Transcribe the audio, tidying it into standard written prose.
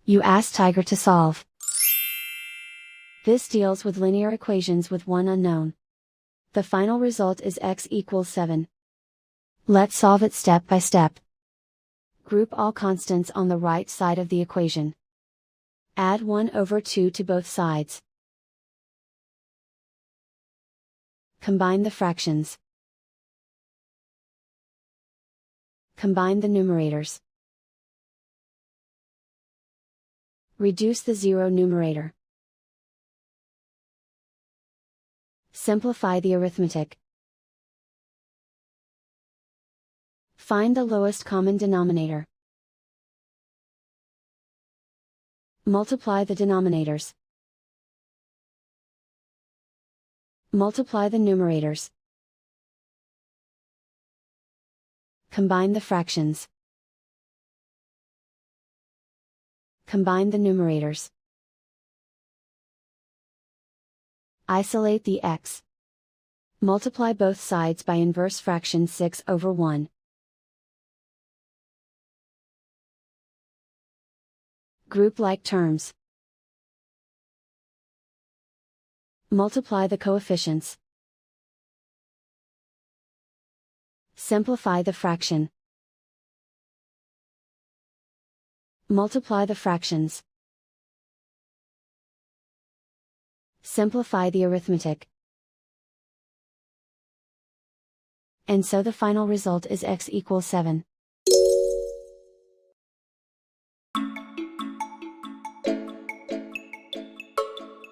You ask Tiger to solve. This deals with linear equations with one unknown. The final result is x equals 7. Let's solve it step by step. Group all constants on the right side of the equation. Add 1/2 to both sides. Combine the fractions. Combine the numerators. Reduce the zero numerator. Simplify the arithmetic. Find the lowest common denominator. Multiply the denominators. Multiply the numerators. Combine the fractions. Combine the numerators. Isolate the x. Multiply both sides by inverse fraction 6/1. Group like terms. Multiply the coefficients. Simplify the fraction. Multiply the fractions. Simplify the arithmetic. And so the final result is x equals 7.